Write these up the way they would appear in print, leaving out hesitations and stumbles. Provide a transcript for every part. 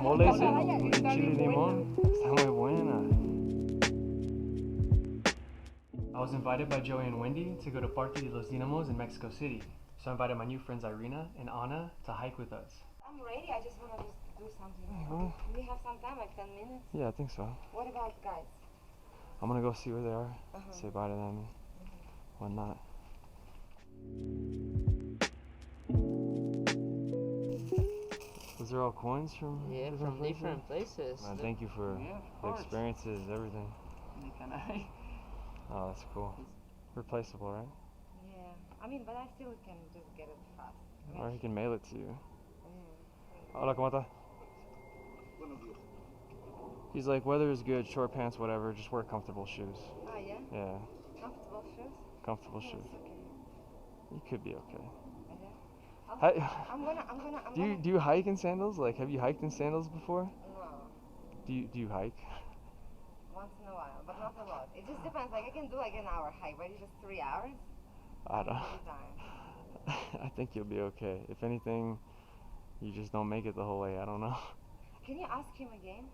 Mole ese, chile limón, está muy buena. I was invited by Joey and Wendy to go to Parque de Los Dinamos in Mexico City. So I invited my new friends Irina and Ana to hike with us. I'm ready, I just want to do something. Well, We have some time, like 10 minutes. yeah, I think so. What about guys? I'm gonna go see where they are, say bye to them, and whatnot. Those are all coins from different places. Man, thank you for the experiences, everything. Can Oh, that's cool. Replaceable, right? Yeah, I mean, but I still can just get it fast. I mean, Or he can mail it to you. Hola, ¿cómo está? He's like, weather is good, short pants, whatever, just wear comfortable shoes. Oh, yeah? Yeah, Comfortable shoes? comfortable Yes, shoes. okay. You could be okay. Okay. Hi, I'm gonna. do you hike in sandals? Like, have you hiked in sandals before? No, Do you hike? once in a while, but not a lot. It just depends. Like, I can do like an hour hike, but it's just 3 hours. I don't. Every time. I think you'll be okay. If anything, you just don't make it the whole way. I don't know. Can you ask him again?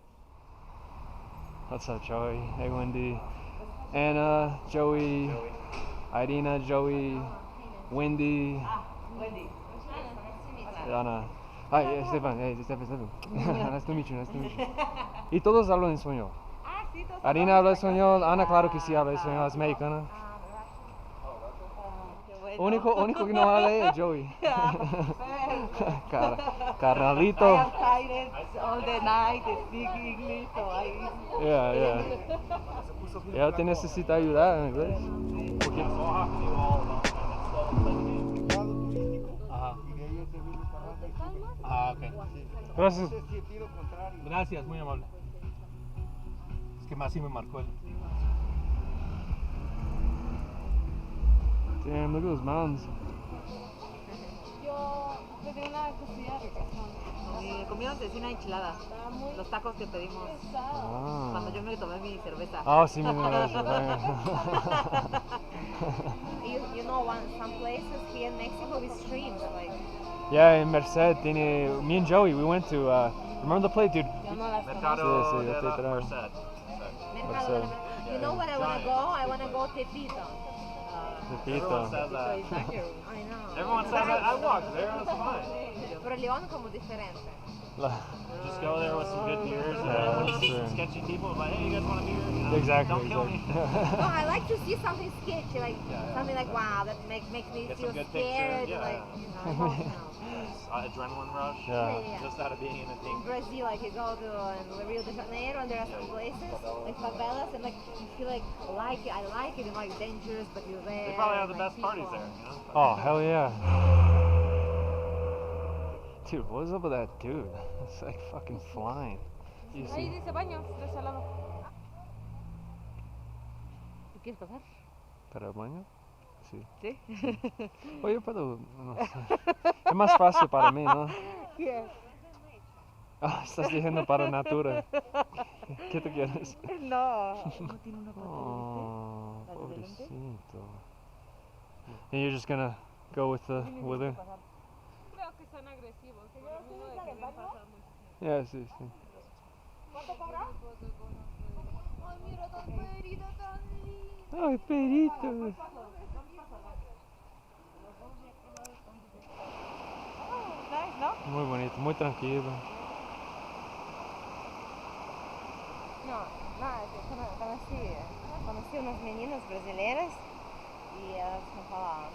What's up, Joey? Hey, Wendy. Anna, Joey, Irina, Joey, Wendy, Wendy. Ana. Hi, Stefan. Hey, Stefan. Nice to meet you. Nice to meet you. Y todos hablan español. Ah, sí, todos Irina habla español. Ana, claro que sí habla español. Es mexicana. Único que no habla es Joey. Carnalito. I am tired all the night, speak English, so Yeah. Ella te necesita ayudar en inglés. Porque... Ah, ok. Gracias. Gracias, muy amable. Es que más sí me marcó él. Damn, look at those mountains. Yo pedí una costilla rica. Mi comida asesina enchilada. Los tacos que pedimos cuando yo me tomé mi cerveza. Ah, sí, me lo you know, some places here in Mexico with streams, like. Yeah, in Merced, tiene, me and Joey, we went to, remember the place, dude? Yo no las Mercado Sí, de ya te la trae. Merced. Mercado de la Merced. You know where I wanna go? I wanna go Tepito. Everyone says that. I know. Everyone says that. I walked there, it's fine. Pero León como diferente. Just go there with some good beers and Yeah, when you that's see true. some sketchy people, like, hey, you guys want a beer? You know, Exactly, Don't kill me. No, I like to see something sketchy, like something like wow, that makes me Get feel some good scared, pictures, like yeah. you know, emotional. Adrenaline rush. Yeah. Just out of being in a In thing. Brazil, like you go to Rio de Janeiro, and there are some places like favelas, and like you feel like I like it, and like dangerous, but you're there. They probably have the like, best parties people. there, you know? Oh, hell yeah. Dude, what is up with that dude? It's like fucking flying. You Ahí see? dice baños, de ese lado. ¿Tú quieres pasar? ¿Para el baño? Sí. Sí. Oye, puedo... No sé. Es más fácil para mí, ¿no? Yeah. Ah, estás diciendo para natura. ¿Qué te quieres? No. No tiene una parte Oh, ¿La de delante? pobrecito. And you're just gonna go with it? Creo que son agresivos. Por lo mismo de que ven pasar mucho. Yeah, sí, sí. ¿Cuánto cobra? Ay, mira, tan perito, tan lindo. Ay, perito. Nice, ¿no? Muy bonito, muy tranquilo. No, conocí umas meninas brasileiras e elas me falavam: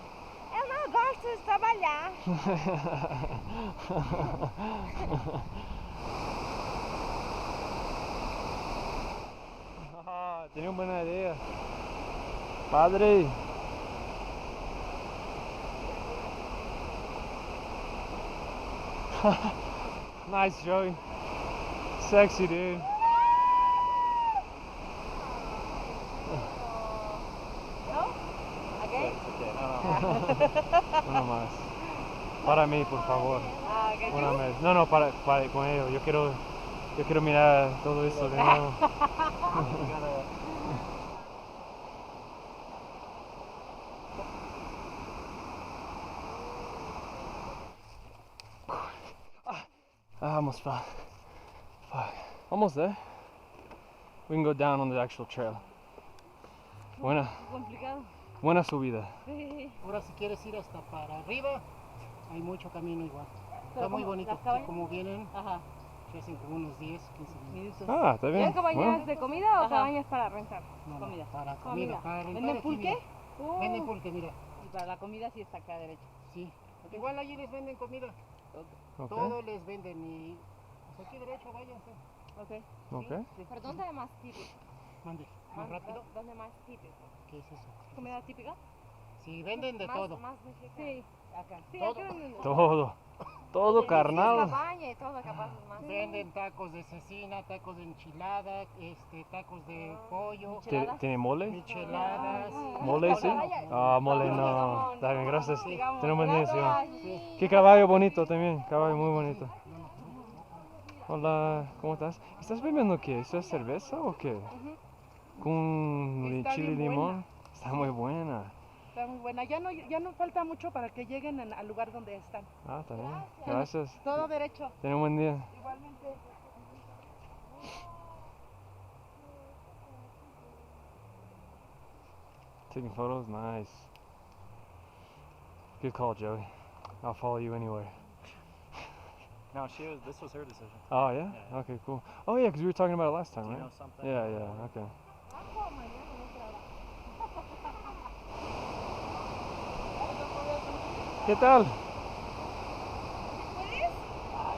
eu não gosto de trabalhar. Ah, tenía una buena idea. Padre. Nice, Joey. Sexy, dude. No? Again? Una más. Para mí, por favor. Okay, Una más. No, no, para con ellos. Yo quiero mirar todo esto de nuevo. I almost fell. Almost there. We can go down on the actual trail. Buena Complicado. subida. Sí. Ahora si quieres ir hasta para arriba, hay mucho camino igual. Pero Está muy como bonito. las cabañas- Como vienen, Ajá. se hacen como unos 10, 15 minutos. Minutos. Ah, está bien. ¿Tienen cabañas Bueno. de comida o Ajá. cabañas para rentar? No, comida. Para comida. Comida. Para rentar ¿Venden aquí, pulque? mira. Venden pulque, mira. Y para la comida sí está acá derecho. Sí. Igual allí les venden comida. Ok. Todo les venden y pues aquí derecho váyanse. Ok. Ok. ¿Pero dónde es más típico? Mande. Más rápido. ¿Dónde más típico? ¿Qué es eso? ¿Comida típica? Sí, venden de Más, todo. más mexicana. Sí, Acá. sí, Todo. aquí venden de Todo Sí, carnal. cabaña y todo capaz es más. Venden tacos de cecina, tacos de enchilada, tacos de pollo, ¿Tiene mole? micheladas. ¿Mole sí? Vaya. Ah, mole no. Está bien, gracias. Digamos, Tenemos buen día, gracias. sí. Qué caballo bonito también. Caballo muy bonito. Hola, ¿cómo estás? ¿Estás bebiendo qué? ¿Eso es cerveza o qué? Con Está chile y bien limón. Está muy buena. Está muy buena. Ya no falta mucho para que lleguen al lugar donde están. Ah, está bien. Gracias. Todo derecho. Ten un buen día. Igualmente. Taking photos, nice. Good call, Joey. I'll follow you anywhere. No, this was her decision. Oh yeah? Yeah. Okay, cool. Oh yeah, because we were talking about it last time, Do you right? know something? Yeah, yeah, okay. ¿Qué tal?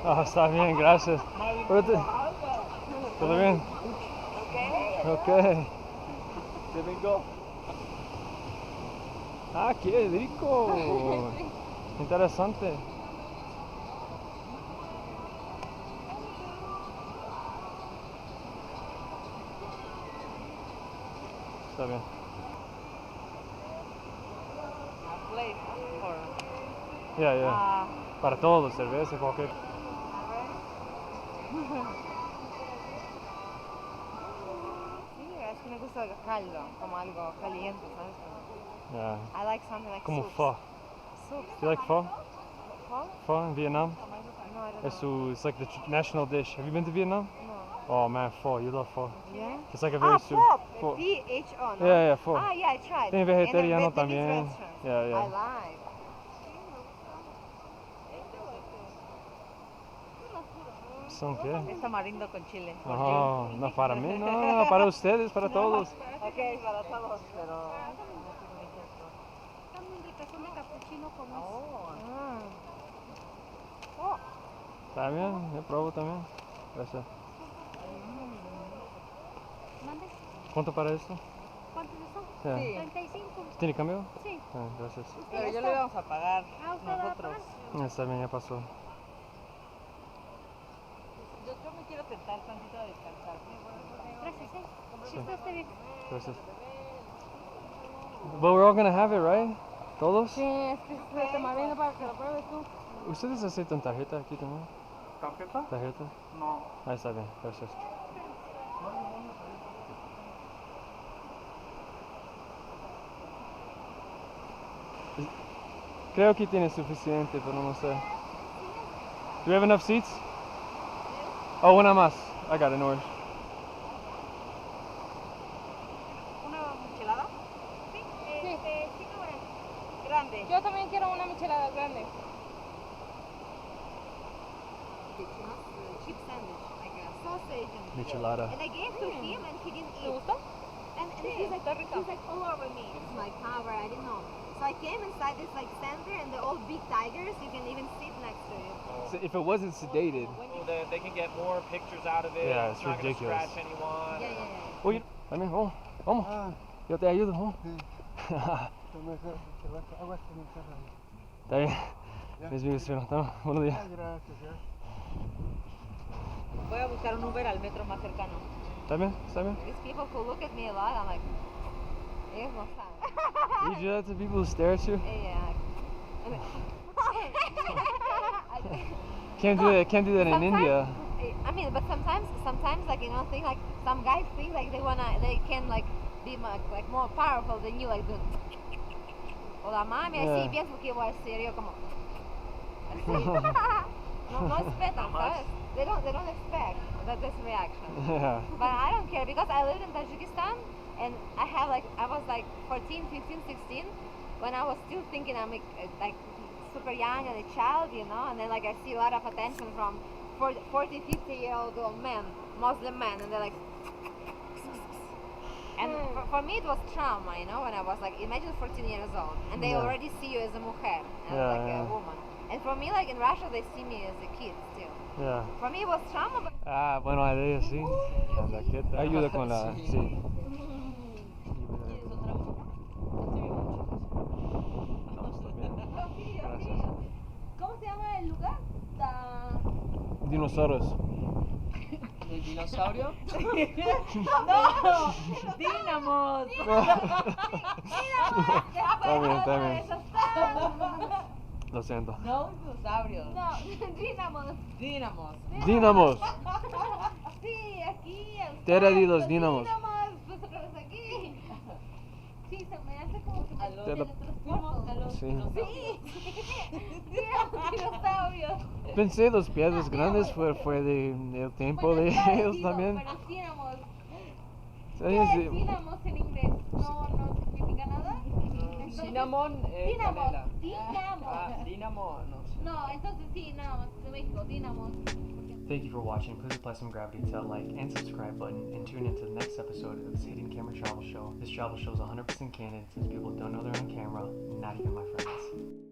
Ah, está bien, gracias. ¿Todo bien? Ok. Ah, qué rico. Interesante. Está bien. Place for. Ya, ya. Ah, Para todo, cerveza, cualquier. Sí, es que me gusta el caldo, como algo caliente, ¿sabes? Yeah. I like something like Como soups. pho. Soup. Do you like pho? Pho? Pho in Vietnam? No, I don't know. It's like the national dish. Have you been to Vietnam? No. Oh man, pho. You love pho. Yeah? It's like a very soup. Pho. P-H-O, no? Yeah, yeah, pho. Ah, yeah, I tried. Tiene In the vegetariano Vietnamese también. restaurants. Yeah, I yeah. like. ¿Son qué? es tamarindo con chile. for Oh, no para mí, no, para ustedes, para todos. you. Ok, para todos, pero. También ricas, son de capuchino con Oh. Está bien, yo probo también. Gracias. ¿Mande? ¿Cuánto para esto? ¿Cuántos son? Yeah. Sí. 35. ¿Tiene cambio? Sí. Ah, gracias. Pero yo lo íbamos a pagar Ah, ¿usted va a nosotros. pagar? Está bien, ya pasó. Yo me quiero sentar tantito a descansar. Gracias, sí. Sí. Sí, está usted bien. Gracias. But we're all gonna have it, right? ¿Todos? Sí, es que es tamarindo para que lo pruebes tú. ¿Ustedes aceptan tarjeta aquí también? ¿Tarjeta? ¿Tarjeta? No. Ah, está bien, gracias. Creo que tiene suficiente, pero no sé. Do we have enough seats? Oh, una más. I got it, no worries. ¿Una michelada? Sí. chica o grande? Grande. Yo también quiero una michelada grande. Cheap sandwich, like a sausage and Michelada. And I gave to him and he didn't ¿Te eat. gustó? And he's like all over me. It's my cover, I didn't know. So I came inside this like center and the old big tigers, you can even sit next to it. So if it wasn't sedated. Well, they can get more pictures out of it. Yeah, it's not gonna ridiculous. scratch anyone. Yeah, yeah, yeah. Oye, también, vamos, vamos. Yo te ayudo, vamos. Está bien. Mis amigos, estamos. Buenos días. Gracias. Voy a buscar un Uber al metro más cercano. ¿Está bien? ¿Está bien? These people who look at me a lot, I'm like, ellos no saben. You do that to people who stare at you? Yeah. Can't do that in Sometimes- India. I mean, but sometimes, like, you know, think like some guys think like they can like be like more powerful than you, like the. O la mami, así Yeah. pienso que voy a ser yo como. No respetan, ¿sabes? They don't expect this reaction. Yeah. But I don't care because I lived in Tajikistan and I was like 14, 15, 16 when I was still thinking I'm like super young and a child, you know, and then like I see a lot of attention from 40, 50-year-old men, Muslim men, and they're like, and for me it was trauma, you know, when I was like, imagine 14 years old, and they already see you as a mujer, as a woman. And for me, like in Russia, they see me as a kid still. Yeah. For me it was trauma, but Ah, bueno, ahí sí. Ayuda con la... Sí. ¿cómo se llama el lugar? Dinosaurs. ¿El dinosaurio? No, ¡Dinamos! Está bien. Lo siento. No, dinosaurios. No, Dinamos. Dinamos. Dinamos. Sí, aquí. Tierra de los Dinamos. Pues otra vez aquí. Sí, se me hace como que A los Te lo- fuimos a los Sí. dinosaurios. Sí, dinosaurios. Pensé los piedras grandes fue del tiempo de ellos también. Pero Dinamos. Sí, ¿Qué es sí. Dinamos en inglés? No significa nada. Entonces, Cinnamon, Dinamos. canela. Dinamos. Dinamo, no sé. No, entonces sí, nada más de México, Dinamos. Thank you for watching. Please apply some gravity to that like and subscribe button and tune into the next episode of this Hidden Camera Travel Show. This travel show is 100% candid since people don't know they're on camera, not even my friends.